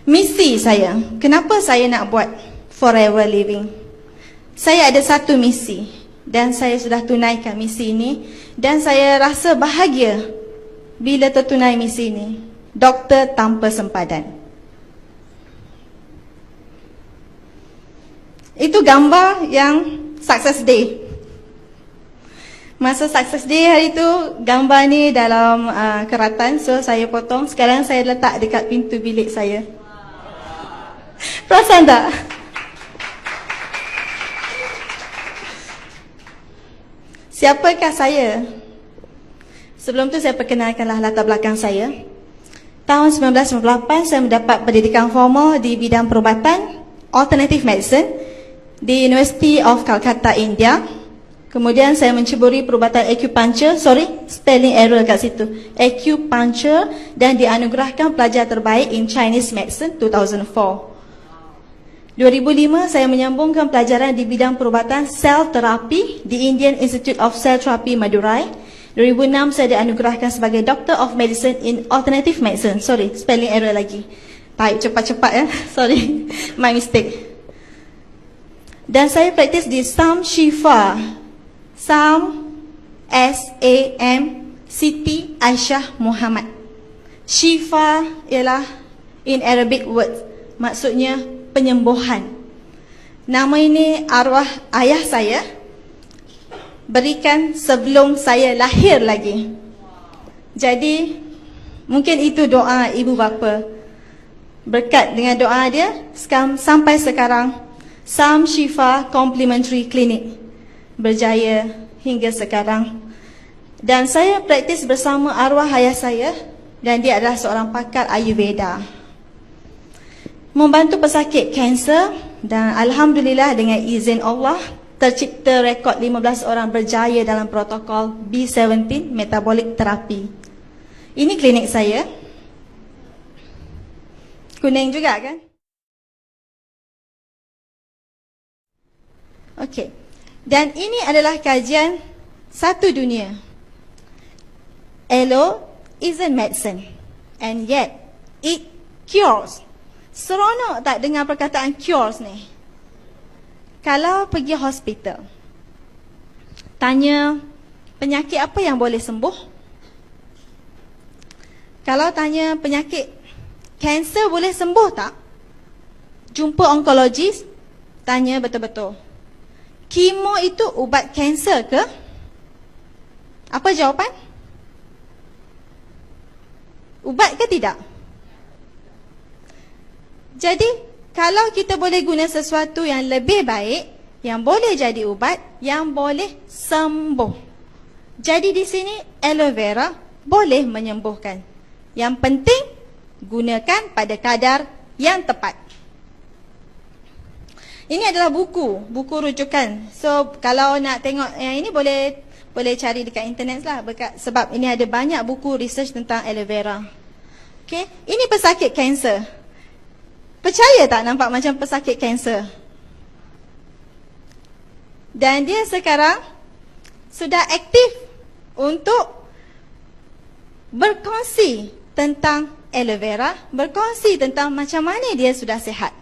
Misi saya, kenapa saya nak buat Forever Living? Saya ada satu misi dan saya sudah tunaikan misi ini, dan saya rasa bahagia bila tertunai misi ini. Doktor tanpa sempadan. Itu gambar yang Success Day. Masa Success Day hari tu, gambar ni dalam keratan, so saya potong. Sekarang saya letak dekat pintu bilik saya. Perasan tak? Siapakah saya? Sebelum tu saya perkenalkanlah latar belakang saya. Tahun 1998 saya mendapat pendidikan formal di bidang perubatan Alternative Medicine di University of Calcutta, India. Kemudian saya menceburi perubatan acupuncture, spelling error kat situ, acupuncture, dan dianugerahkan pelajar terbaik in Chinese Medicine 2004. 2005 saya menyambungkan pelajaran di bidang perubatan sel terapi di Indian Institute of Cell Therapy Madurai. 2006 saya dianugerahkan sebagai Doctor of Medicine in Alternative Medicine. Spelling error lagi. Baik, cepat-cepat ya. My mistake. Dan saya praktis di Sam Shifa. Sam, S-A-M, Siti Aisyah Muhammad. Shifa ialah in Arabic word, maksudnya penyembuhan. Nama ini arwah ayah saya berikan sebelum saya lahir lagi. Jadi mungkin itu doa ibu bapa. Berkat dengan doa dia, sampai sekarang Sam Shifa Complementary Clinic berjaya hingga sekarang. Dan saya praktis bersama arwah ayah saya, dan dia adalah seorang pakar Ayurveda, membantu pesakit kanser. Dan Alhamdulillah dengan izin Allah tercipta rekod 15 orang berjaya dalam protokol B17 metabolic therapy. Ini klinik saya. Kuning juga kan? Okey. Dan ini adalah kajian satu dunia. Aloe isn't medicine, and yet it cures. Seronok tak dengar perkataan cures ni? Kalau pergi hospital, tanya penyakit apa yang boleh sembuh? Kalau tanya penyakit kanser boleh sembuh tak? Jumpa onkologis, tanya betul-betul. Kemo itu ubat kanser ke? Apa jawapan? Ubat ke tidak? Jadi, kalau kita boleh guna sesuatu yang lebih baik, yang boleh jadi ubat, yang boleh sembuh. Jadi di sini aloe vera boleh menyembuhkan. Yang penting, gunakan pada kadar yang tepat. Ini adalah buku rujukan. So, kalau nak tengok yang ini boleh cari dekat internet lah. Sebab ini ada banyak buku research tentang aloe vera. Okay, ini pesakit kanser. Percaya tak nampak macam pesakit kanser? Dan dia sekarang sudah aktif untuk berkongsi tentang aloe vera, berkongsi tentang macam mana dia sudah sihat.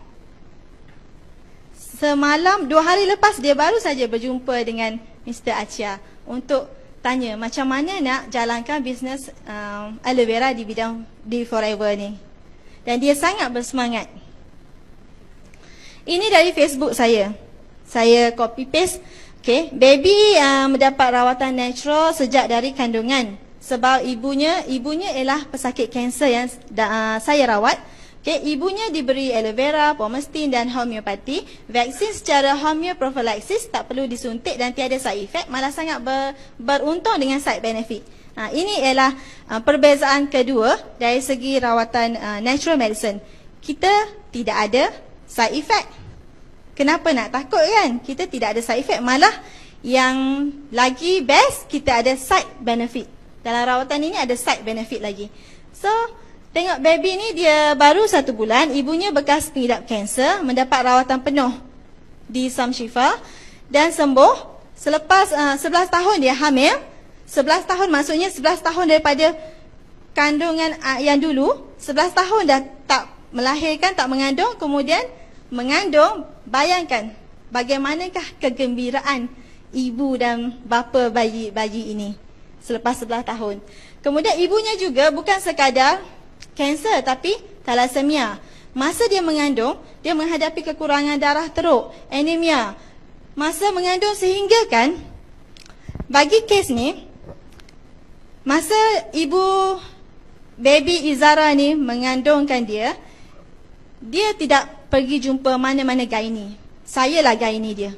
Semalam, 2 hari lepas, dia baru saja berjumpa dengan Mr. Achia untuk tanya macam mana nak jalankan bisnes aloe vera di bidang di Forever ni. Dan dia sangat bersemangat. Ini dari Facebook saya. Saya copy paste. Okay, baby mendapat rawatan natural sejak dari kandungan. Sebab ibunya ialah pesakit kanser yang saya rawat. Okay, ibunya diberi aloe vera, pomestin dan homeopati. Vaksin secara homeoprophylaxis tak perlu disuntik dan tiada side effect, malah sangat beruntung dengan side benefit. Ini ialah perbezaan kedua dari segi rawatan natural medicine. Kita tidak ada side effect. Kenapa nak takut kan? Kita tidak ada side effect, malah yang lagi best, kita ada side benefit. Dalam rawatan ini ada side benefit lagi. So, tengok baby ni dia baru 1 bulan, ibunya bekas pengidap kanser, mendapat rawatan penuh di Sam Shifa dan sembuh. Selepas 11 tahun dia hamil. 11 tahun maksudnya 11 tahun daripada kandungan yang dulu, 11 tahun dah tak melahirkan, tak mengandung, kemudian mengandung. Bayangkan bagaimanakah kegembiraan ibu dan bapa bayi ini selepas 11 tahun. Kemudian ibunya juga bukan sekadar kanser tapi thalassemia. Masa dia mengandung, dia menghadapi kekurangan darah teruk, anemia. Masa mengandung sehingga kan, bagi kes ni, masa ibu baby Izara ni mengandungkan dia tidak pergi jumpa mana-mana gynae. Sayalah gynae dia.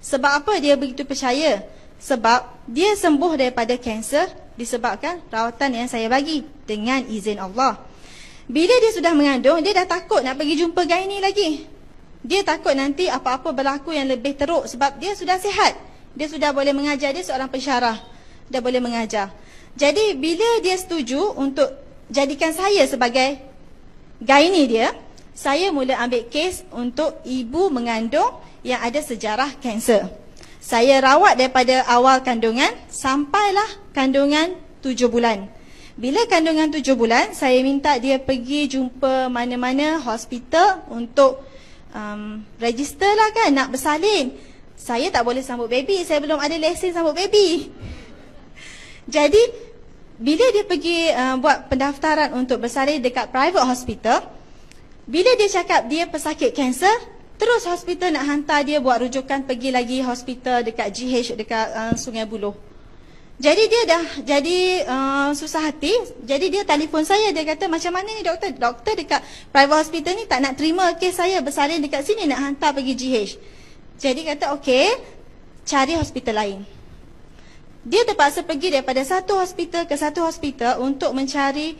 Sebab apa dia begitu percaya? Sebab dia sembuh daripada kanser disebabkan rawatan yang saya bagi dengan izin Allah. Bila dia sudah mengandung, dia dah takut nak pergi jumpa gynae lagi. Dia takut nanti apa-apa berlaku yang lebih teruk sebab dia sudah sihat. Dia sudah boleh mengajar, dia seorang pensyarah. Dia boleh mengajar. Jadi bila dia setuju untuk jadikan saya sebagai gynae dia, saya mula ambil kes untuk ibu mengandung yang ada sejarah kanser. Saya rawat daripada awal kandungan sampailah kandungan 7 bulan. Bila kandungan 7 bulan, saya minta dia pergi jumpa mana-mana hospital untuk register lah kan, nak bersalin. Saya tak boleh sambut baby, saya belum ada lesen sambut baby. Jadi, bila dia pergi buat pendaftaran untuk bersalin dekat private hospital, bila dia cakap dia pesakit kanser, terus hospital nak hantar dia buat rujukan pergi lagi hospital dekat GH dekat Sungai Buloh. Jadi dia dah jadi susah hati. Jadi dia telefon saya, dia kata macam mana ni doktor? Doktor dekat private hospital ni tak nak terima kes saya bersalin dekat sini, nak hantar pergi GH. Jadi kata okey, cari hospital lain. Dia terpaksa pergi daripada satu hospital ke satu hospital untuk mencari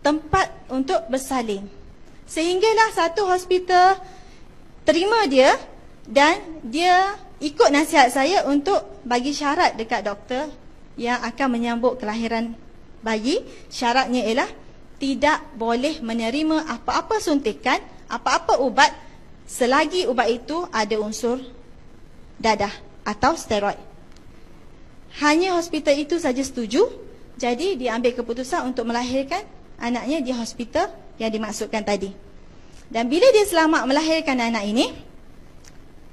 tempat untuk bersalin. Sehinggalah satu hospital terima dia dan dia ikut nasihat saya untuk bagi syarat dekat doktor yang akan menyambut kelahiran bayi. Syaratnya ialah tidak boleh menerima apa-apa suntikan, apa-apa ubat selagi ubat itu ada unsur dadah atau steroid. Hanya hospital itu saja setuju. Jadi dia ambil keputusan untuk melahirkan anaknya di hospital yang dimaksudkan tadi. Dan bila dia selamat melahirkan anak ini,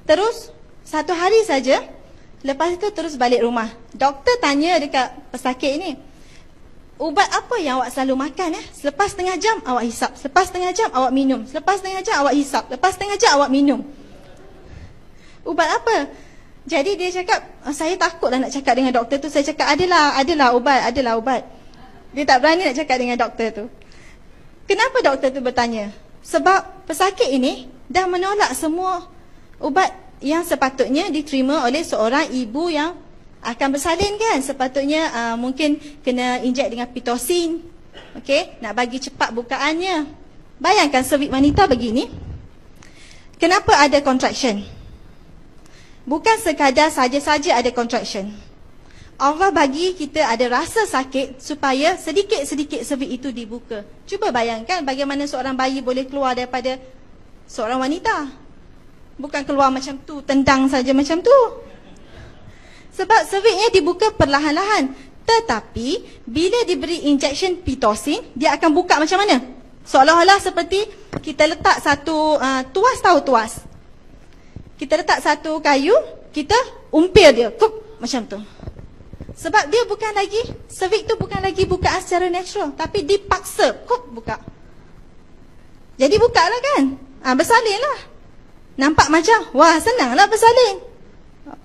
terus satu hari saja, lepas itu terus balik rumah. Doktor tanya dekat pesakit ini, ubat apa yang awak selalu makan? Selepas setengah jam awak hisap, selepas setengah jam awak minum, selepas setengah jam awak hisap, lepas setengah jam awak minum. Ubat apa? Jadi dia cakap, saya takutlah nak cakap dengan doktor tu. Saya cakap, adalah ubat. Dia tak berani nak cakap dengan doktor tu. Kenapa doktor tu bertanya? Sebab pesakit ini dah menolak semua ubat yang sepatutnya diterima oleh seorang ibu yang akan bersalin kan. Sepatutnya mungkin kena injek dengan pitocin, okey, nak bagi cepat bukaannya. Bayangkan cervix wanita begini. Kenapa ada contraction? Bukan sekadar saja-saja ada contraction. Allah bagi kita ada rasa sakit supaya sedikit-sedikit cervix itu dibuka. Cuba bayangkan bagaimana seorang bayi boleh keluar daripada seorang wanita. Bukan keluar macam tu, tendang saja macam tu. Sebab cervixnya dibuka perlahan-lahan. Tetapi bila diberi injection pitocin, dia akan buka macam mana? Seolah-olah seperti kita letak satu tuas, tahu tuas? Kita letak satu kayu, kita umpil dia, kuk, macam tu. Sebab dia bukan lagi, cervix tu bukan lagi bukaan secara natural, tapi dipaksa, kuk, buka. Jadi buka lah kan, bersalin lah. Nampak macam, wah senanglah bersalin.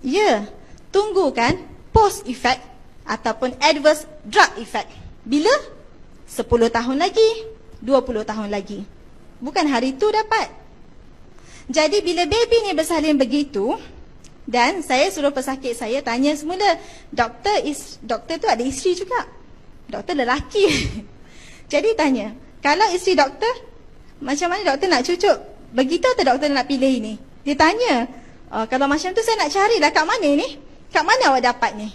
Ya, tunggu kan post effect ataupun adverse drug effect. Bila? 10 tahun lagi, 20 tahun lagi. Bukan hari tu dapat. Jadi bila baby ni bersalin begitu, dan saya suruh pesakit saya tanya semula, doktor tu ada isteri juga, doktor lelaki. Jadi tanya, kalau isteri doktor, macam mana doktor nak cucuk? Begitu atau doktor nak pilih ini? Dia tanya, kalau macam tu saya nak carilah kat mana ni? Kat mana awak dapat ni?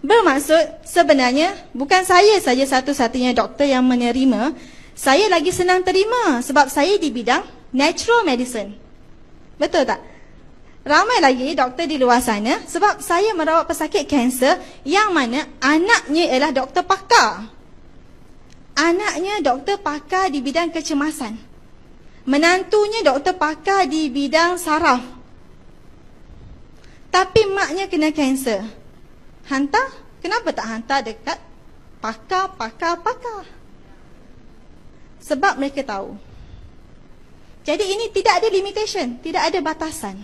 Bermaksud sebenarnya bukan saya saja satu-satunya doktor yang menerima. Saya lagi senang terima sebab saya di bidang natural medicine. Betul tak? Ramai lagi doktor di luar sana sebab saya merawat pesakit kanser yang mana anaknya ialah doktor pakar. Anaknya doktor pakar di bidang kecemasan. Menantunya doktor pakar di bidang saraf. Tapi maknya kena kanser. Hantar? Kenapa tak hantar dekat pakar? Sebab mereka tahu. Jadi ini tidak ada limitation, tidak ada batasan.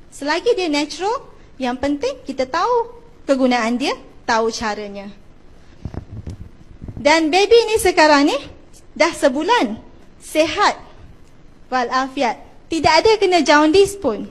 Selagi dia natural, yang penting kita tahu kegunaan dia, tahu caranya. Dan baby ni sekarang ni dah sebulan, sihat walafiat. Tidak ada kena jaundice pun.